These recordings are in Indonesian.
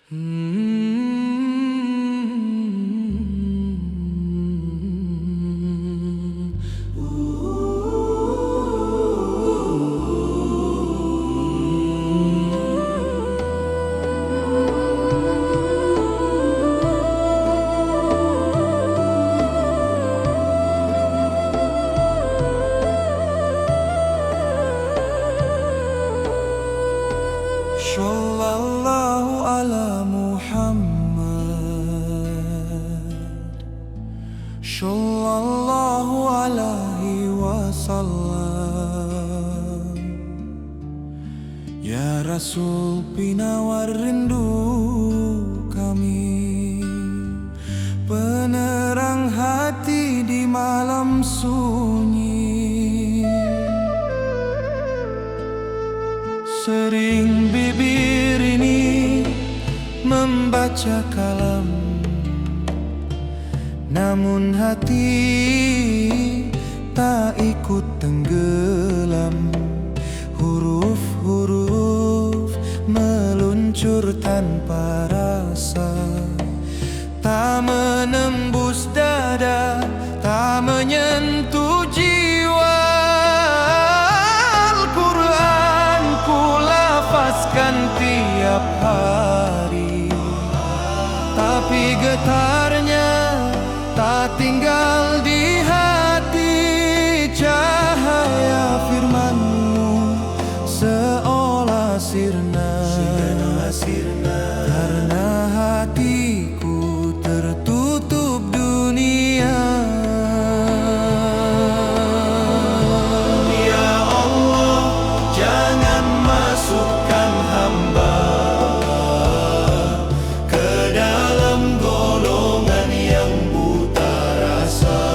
Sallallahu ala Muhammad, Sallallahu alaihi wasallam. Ya Rasul pinawar rindu kami, penerang hati di malam sunyi. Sering bibir ini membaca kalam, namun hati tak ikut tenggelam. Huruf-huruf meluncur tanpa rasa, tak menembus dada, tak menyentuh jiwa. Al-Quran ku lafazkan tiap hari, tapi getarnya tak tinggal di hati. Cahaya firman-Mu seolah sirna, karena hatiku tertutup dunia. Ya Allah, jangan masukkan hamba ke dalam golongan yang buta rasa,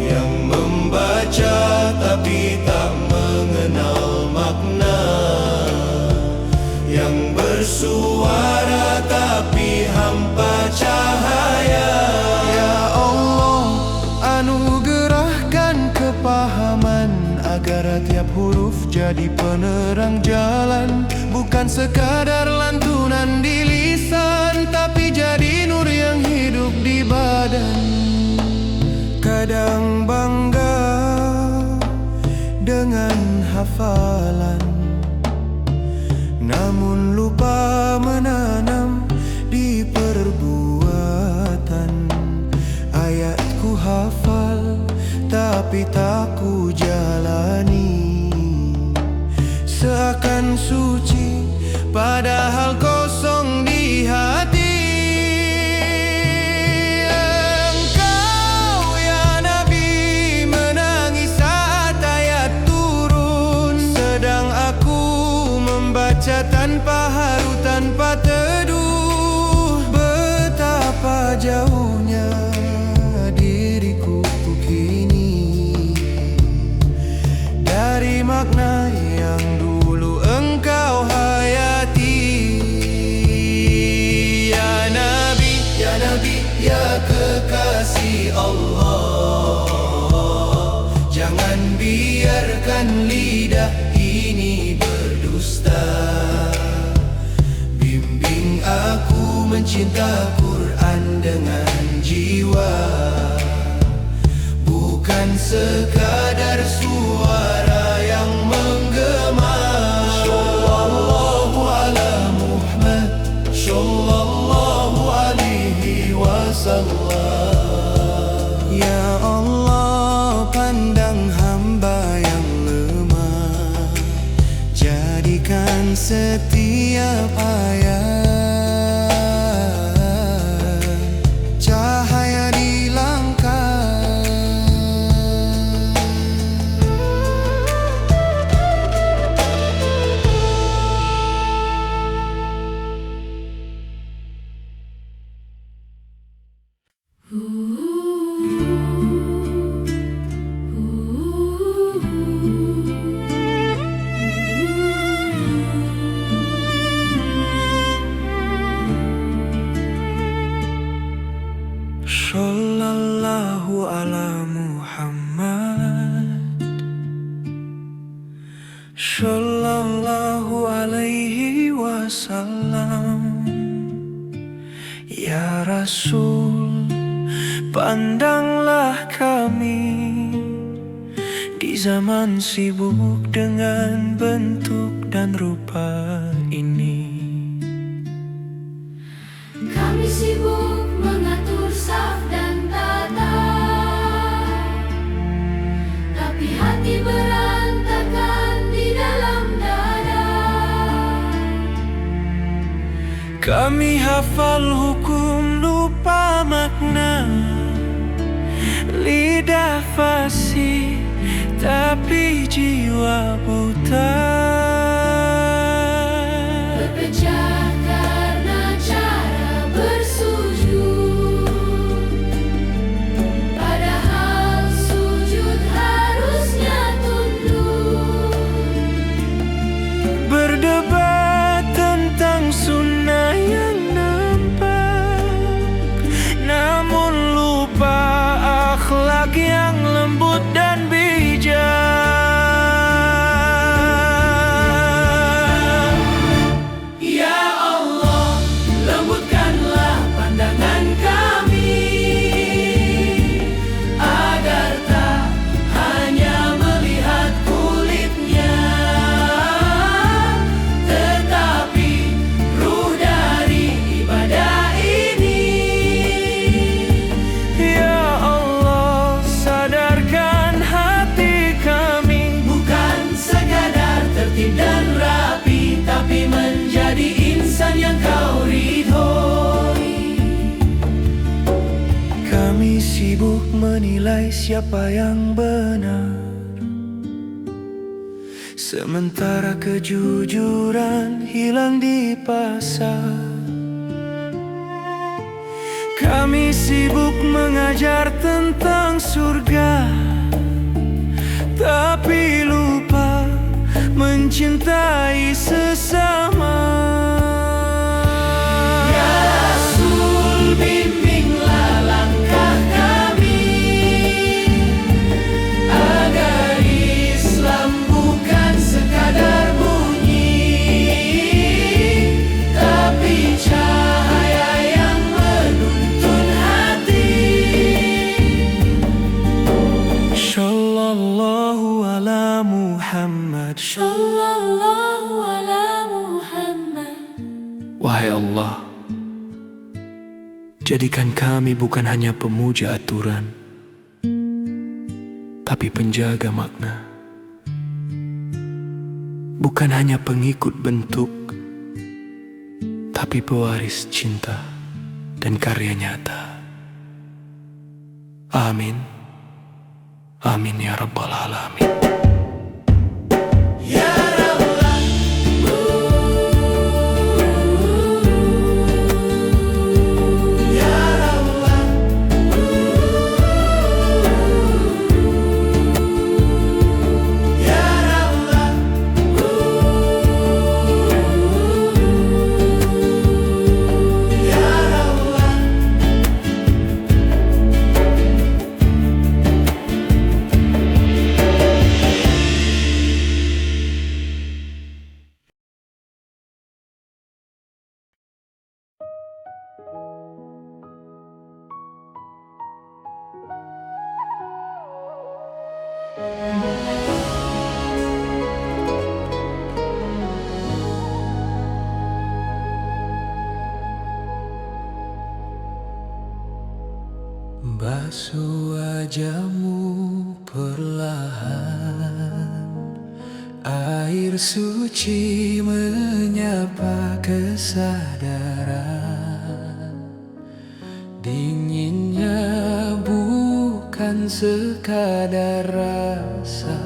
yang membaca tapi tak mengenal makna, yang bersuara tapi hampa cahaya. Ya Allah, anugerahkan kepahaman agar tiap huruf jadi penerang jalan, bukan sekadar lantunan di lisan, tapi jadi nur yang hidup di badan. Kadang bangga dengan hafalan, namun lupa menanam di perbuatan. Ayatku hafal, tapi tak ku jalani, seakan suci padahal kosong di hati. Engkau ya Nabi menangis saat ayat turun, sedang aku membaca tanpa haru, tanpa teduh. Betapa jauhnya diriku kini dari makna yang dulu Engkau hayati. Ya Nabi, ya Nabi, ya kekasih Allah, jangan biarkan lidah ini berdusta. Bimbing aku mencinta Quran dengan jiwa, bukan sekadar suara yang menggema. Sallallahu ala Muhammad, Sallallahu alaihi wasallam. Ya Allah, pandang hamba yang lemah, jadikan setiap ayat cahaya di langkah. salam. Ya Rasul, pandanglah kami di zaman sibuk dengan bentuk dan rupa ini. Kami sibuk mengatur saf dan tata, tapi hati berantakan di dalam dada. Kami hafal hukum lupa makna, lidah fasih tapi jiwa buta. Berpecah karena cara bersujud, padahal sujud harusnya tunduk. Berdebat tentang sunnah yang nampak, namun lupa akhlak yang lembut dan bijak. Ya Allah, lembutkanlah pandangan kami, agar tak hanya melihat kulitnya, tetapi ruh dari ibadah ini. Ya Allah, sadarkan hati kami, bukan sekadar tertib dan rapi, tapi menjadi insan yang kau ridhoi. Kami sibuk menilai siapa yang benar, sementara kejujuran hilang di pasar. Kami sibuk mengajar tentang surga, tapi lupa mencintai sesama. Ya Rasul, bimbinglah langkah kami, agar Islam bukan sekadar bunyi, tapi cahaya yang menuntun hati. Sallallahu ala Muhammad. Sallallahu ala Muhammad. Wahai Allah, jadikan kami bukan hanya pemuja aturan, tapi penjaga makna. Bukan hanya pengikut bentuk, tapi pewaris cinta dan karya nyata. Amin. Amin ya Rabbal Alamin. Ya basuh wajahmu perlahan, air suci menyapa kesadaran. Dinginnya bukan sekadar rasa,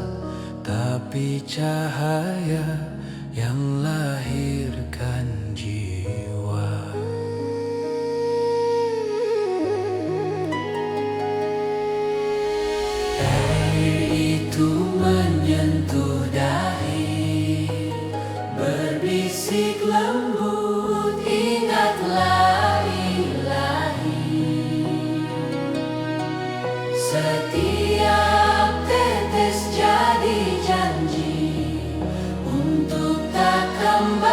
tapi cahaya yang lahirkan jiwa. Air itu menyentuh dahi, berbisik lembut, ingatlah ilahi. Setiap tetes jadi janji untuk tak kembali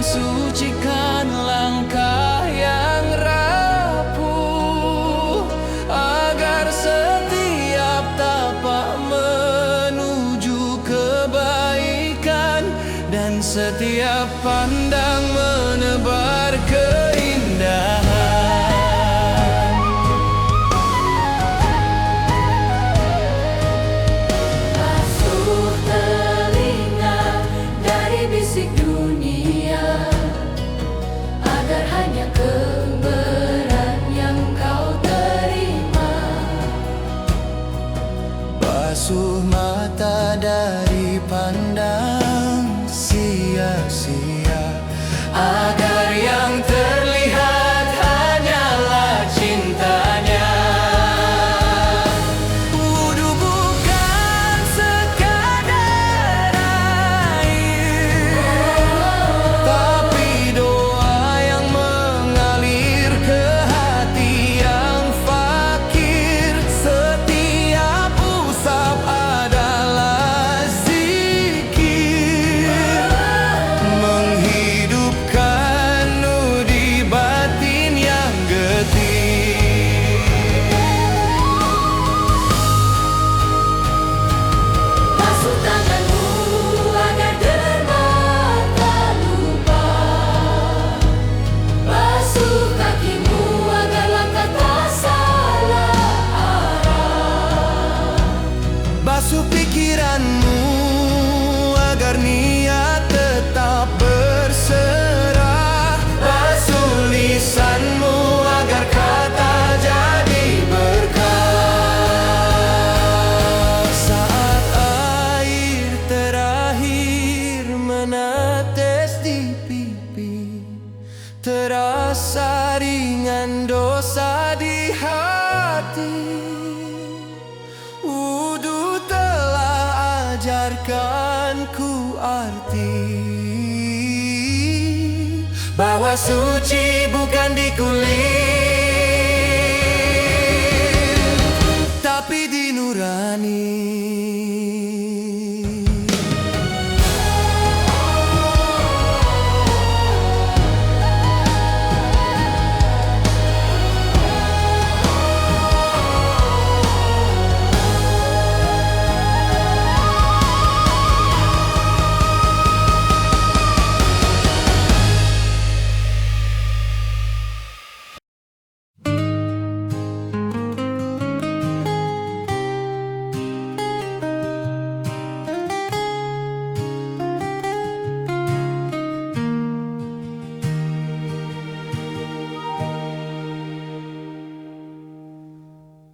sucikan langkah yang rapuh, agar setiap tapak menuju kebaikan, dan setiap pandang menebar keindahan. Basuh telinga dari bisik dunia, agar hanya kebenaran yang kau terima. Basuh mata dari pandang sia-sia, agar yang terlihat hanyalah cintanya. Wudu bukan sekadar air, tapi doa yang mengalir ke hati yang fakir. Setiap usap adalah zikir, menghidupkan nur di batin yang getir. Basuh tanganmu agar derma tak lupa. Basuh kakimu agar langkah tak salah arah. Basuh pikiranmu agar niat tetap berserah. Basuh lisanmu agar kata jadi berkah. Saat air terakhir menetes di pipi, terasa ringan dosa di hati. Wudu telah ajarkanku arti bahwa suci bukan di kulit, tapi di nurani.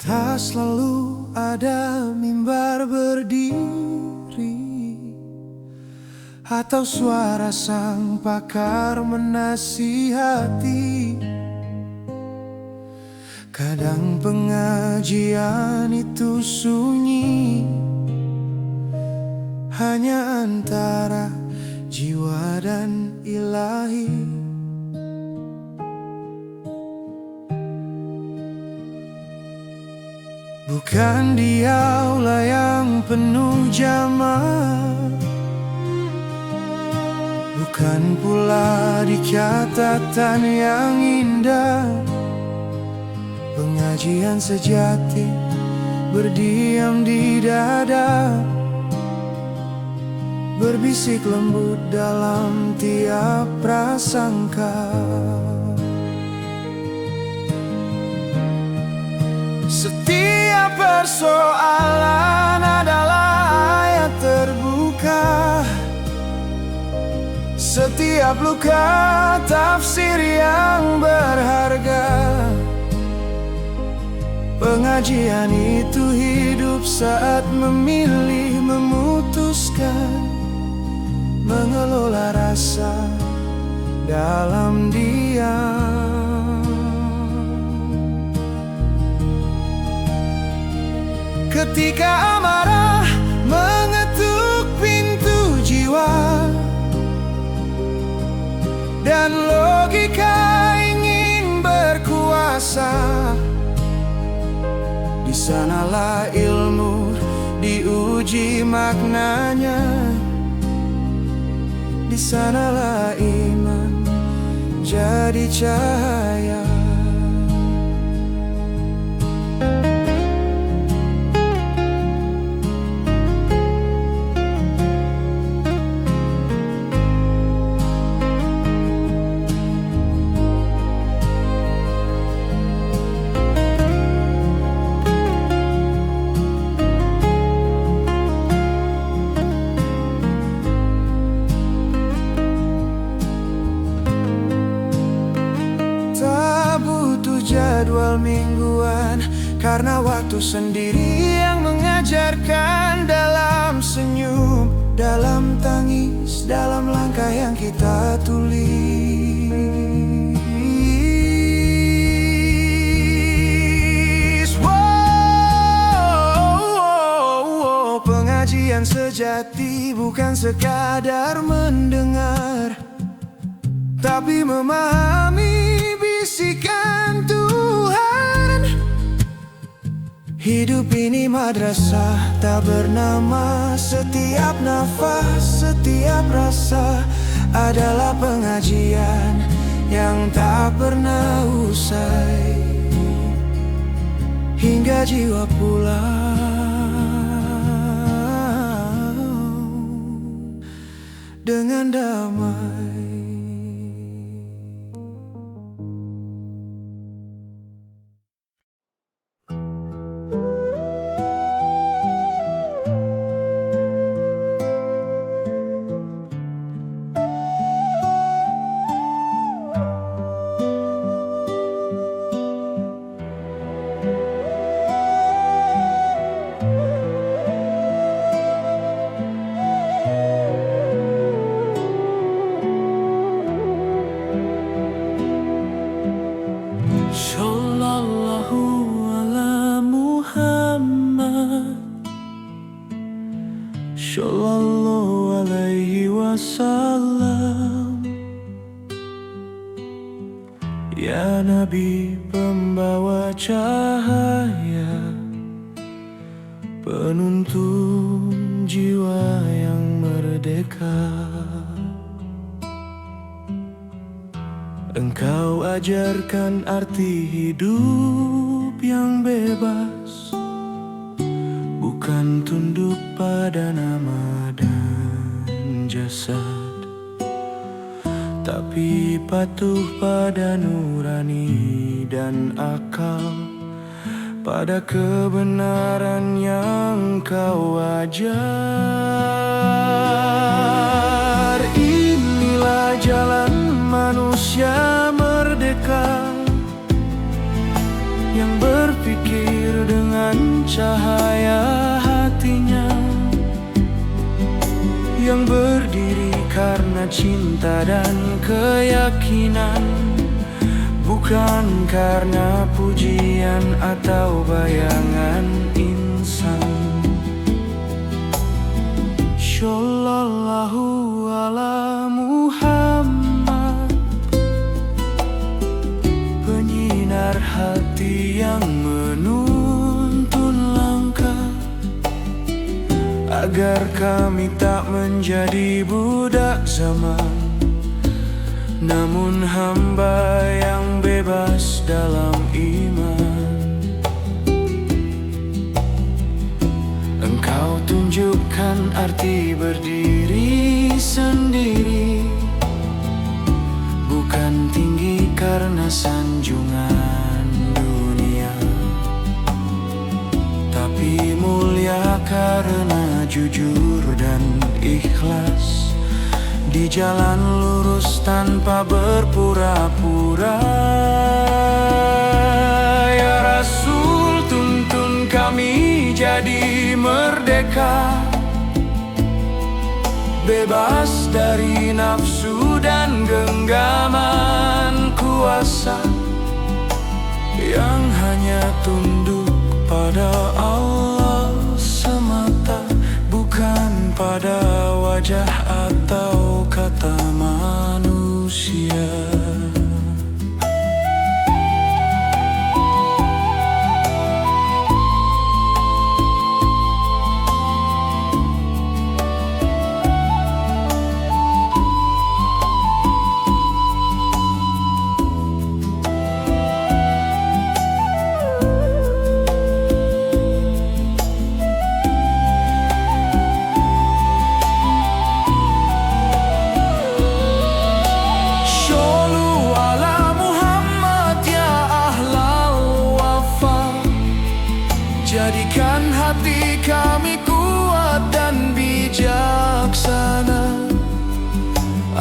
Tak selalu ada mimbar berdiri atau suara sang pakar menasihati. Kadang pengajian itu sunyi, hanya antara jiwa dan ilahi. Bukan di aula yang penuh jamaah, bukan pula di catatan yang indah. Pengajian sejati berdiam di dada, berbisik lembut dalam tiap prasangka. Setiap persoalan adalah ayat terbuka, setiap luka tafsir yang berharga. Pengajian itu hidup saat memilih, memutuskan, mengelola rasa dalam diam. Ketika amarah mengetuk pintu jiwa dan logika ingin berkuasa, di sanalah ilmu diuji maknanya. di sanalah iman jadi cahaya. Jadwal mingguan, karena waktu sendiri yang mengajarkan. Dalam senyum, dalam tangis, dalam langkah yang kita tulis. Wow, pengajian sejati bukan sekadar mendengar, tapi memahami bisikan Tuhan. Hidup ini madrasah tak bernama. Setiap nafas, setiap rasa adalah pengajian yang tak pernah usai, hingga jiwa pulang dengan damai. Sallallahu alaihi wasallam, ya Nabi pembawa cahaya, penuntun jiwa yang merdeka. Engkau ajarkan arti hidup yang bebas, bukan tunduk pada nama dan jasad, tapi patuh pada nurani dan akal, pada kebenaran yang kau ajar. Inilah jalan manusia merdeka, yang berpikir dengan cahaya hatinya, yang berdiri karena cinta dan keyakinan, bukan karena pujian atau bayangan insan. Sallallahu ala Muhammad, penyinar hati yang menuntun langkah, agar kami tak menjadi budak zaman, namun hamba yang bebas dalam iman. Engkau tunjukkan arti berdiri sendiri, bukan tinggi karena sanjungan dunia, tapi mulia karena jujur dan ikhlas, di jalan lurus tanpa berpura-pura. Ya Rasul, tuntun kami jadi merdeka, bebas dari nafsu dan genggaman kuasa, yang hanya tunduk pada Allah semata, bukan pada wajah atau kata manusia.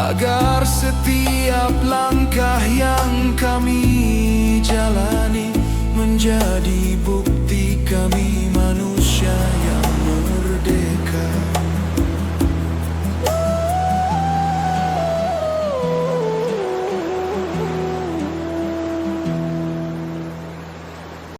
agar setiap langkah yang kami jalani menjadi bukti kami manusia yang merdeka.